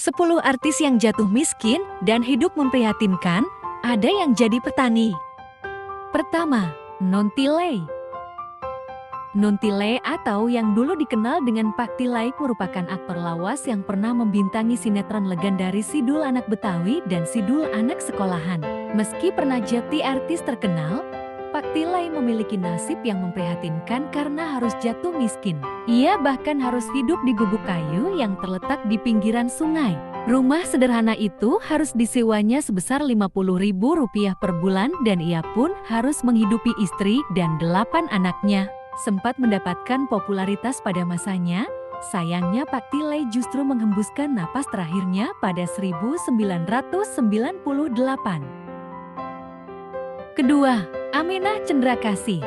10 artis yang jatuh miskin dan hidup memprihatinkan, ada yang jadi petani. Pertama, Nontilai. Nontilai atau yang dulu dikenal dengan Pak Tilai merupakan aktor lawas yang pernah membintangi sinetron legendaris Sidul Anak Betawi dan Sidul Anak Sekolahan. Meski pernah jadi artis terkenal, Pak Tilai memiliki nasib yang memprihatinkan karena harus jatuh miskin. Ia bahkan harus hidup di gubuk kayu yang terletak di pinggiran sungai. Rumah sederhana itu harus disewanya sebesar Rp50.000 per bulan dan ia pun harus menghidupi istri dan 8 anaknya. Sempat mendapatkan popularitas pada masanya, sayangnya Pak Tilai justru menghembuskan napas terakhirnya pada 1998. Kedua, Aminah Cendrakasih.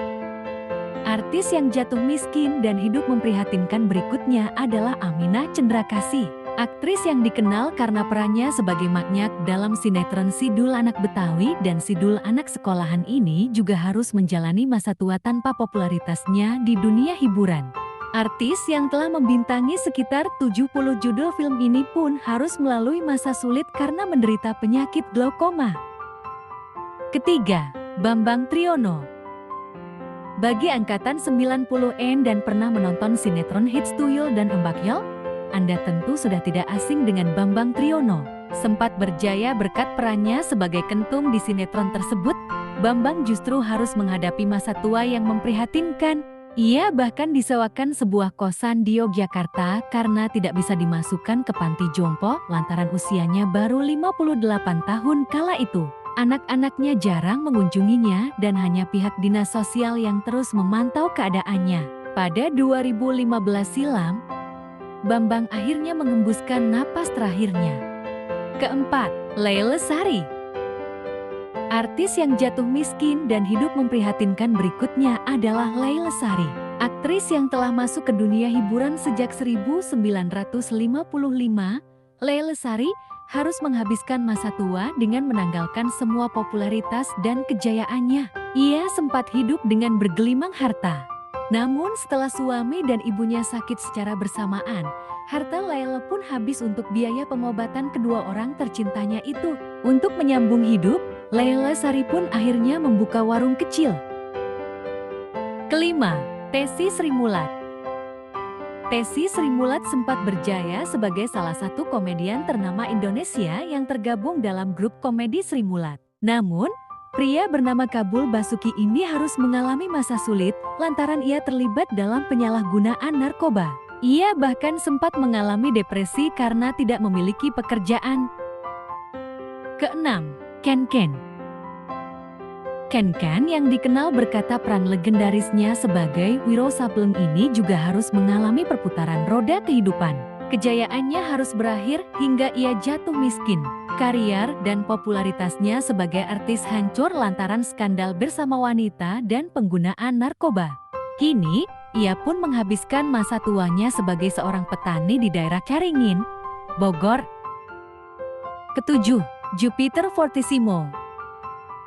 Artis yang jatuh miskin dan hidup memprihatinkan berikutnya adalah Aminah Cendrakasih. Aktris yang dikenal karena perannya sebagai Maknyak dalam sinetron Sidul Anak Betawi dan Sidul Anak Sekolahan ini juga harus menjalani masa tua tanpa popularitasnya di dunia hiburan. Artis yang telah membintangi sekitar 70 judul film ini pun harus melalui masa sulit karena menderita penyakit glaukoma. Ketiga, Bambang Triyono. Bagi angkatan 90-an dan pernah menonton sinetron Hits Tuyul dan Embakyol, Anda tentu sudah tidak asing dengan Bambang Triyono. Sempat berjaya berkat perannya sebagai kentung di sinetron tersebut, Bambang justru harus menghadapi masa tua yang memprihatinkan. Ia bahkan disewakan sebuah kosan di Yogyakarta karena tidak bisa dimasukkan ke panti jompo lantaran usianya baru 58 tahun kala itu. Anak-anaknya jarang mengunjunginya dan hanya pihak dinas sosial yang terus memantau keadaannya. Pada 2015 silam, Bambang akhirnya menghembuskan napas terakhirnya. Keempat, Leily Lestari. Artis yang jatuh miskin dan hidup memprihatinkan berikutnya adalah Leily Lestari. Aktris yang telah masuk ke dunia hiburan sejak 1955, Leily Lestari harus menghabiskan masa tua dengan menanggalkan semua popularitas dan kejayaannya. Ia sempat hidup dengan bergelimang harta. Namun setelah suami dan ibunya sakit secara bersamaan, harta Leily pun habis untuk biaya pengobatan kedua orang tercintanya itu. Untuk menyambung hidup, Leily Lestari pun akhirnya membuka warung kecil. Kelima, Tessy Srimulat. Tessy Srimulat sempat berjaya sebagai salah satu komedian ternama Indonesia yang tergabung dalam grup komedi Srimulat. Namun, pria bernama Kabul Basuki ini harus mengalami masa sulit lantaran ia terlibat dalam penyalahgunaan narkoba. Ia bahkan sempat mengalami depresi karena tidak memiliki pekerjaan. Keenam, Ken Ken. Ken Ken yang dikenal berkata peran legendarisnya sebagai Wiro Sableng ini juga harus mengalami perputaran roda kehidupan. Kejayaannya harus berakhir hingga ia jatuh miskin. Karier dan popularitasnya sebagai artis hancur lantaran skandal bersama wanita dan penggunaan narkoba. Kini, ia pun menghabiskan masa tuanya sebagai seorang petani di daerah Caringin, Bogor. Ketujuh, Jupiter Fortissimo.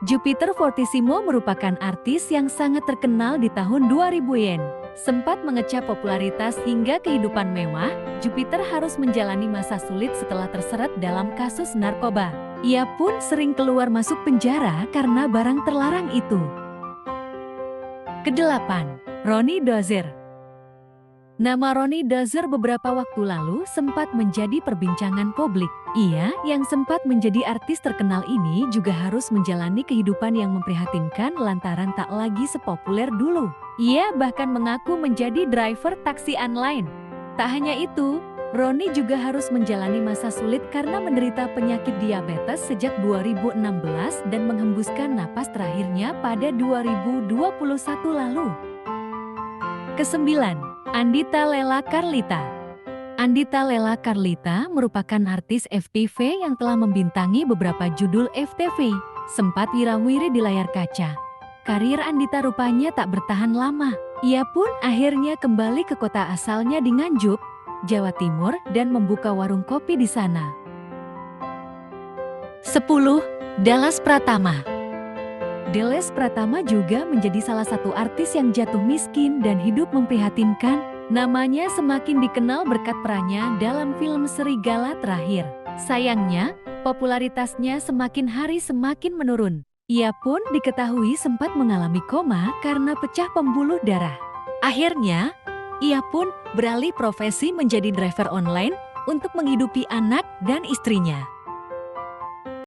Jupiter Fortissimo merupakan artis yang sangat terkenal di tahun 2000-an. Sempat mengecap popularitas hingga kehidupan mewah, Jupiter harus menjalani masa sulit setelah terseret dalam kasus narkoba. Ia pun sering keluar masuk penjara karena barang terlarang itu. Kedelapan, Roni Dozer. Nama Roni Dozer beberapa waktu lalu sempat menjadi perbincangan publik. Ia yang sempat menjadi artis terkenal ini juga harus menjalani kehidupan yang memprihatinkan lantaran tak lagi sepopuler dulu. Ia bahkan mengaku menjadi driver taksi online. Tak hanya itu, Roni juga harus menjalani masa sulit karena menderita penyakit diabetes sejak 2016 dan menghembuskan napas terakhirnya pada 2021 lalu. Kesembilan, Andita Lela Carlita. Andita Lela Carlita merupakan artis FTV yang telah membintangi beberapa judul FTV, sempat wirawiri di layar kaca. Karir Andita rupanya tak bertahan lama. Ia pun akhirnya kembali ke kota asalnya di Nganjuk, Jawa Timur dan membuka warung kopi di sana. 10. Dallas Pratama. Dallas Pratama juga menjadi salah satu artis yang jatuh miskin dan hidup memprihatinkan. Namanya semakin dikenal berkat perannya dalam film Serigala Terakhir. Sayangnya, popularitasnya semakin hari semakin menurun. Ia pun diketahui sempat mengalami koma karena pecah pembuluh darah. Akhirnya, ia pun beralih profesi menjadi driver online untuk menghidupi anak dan istrinya.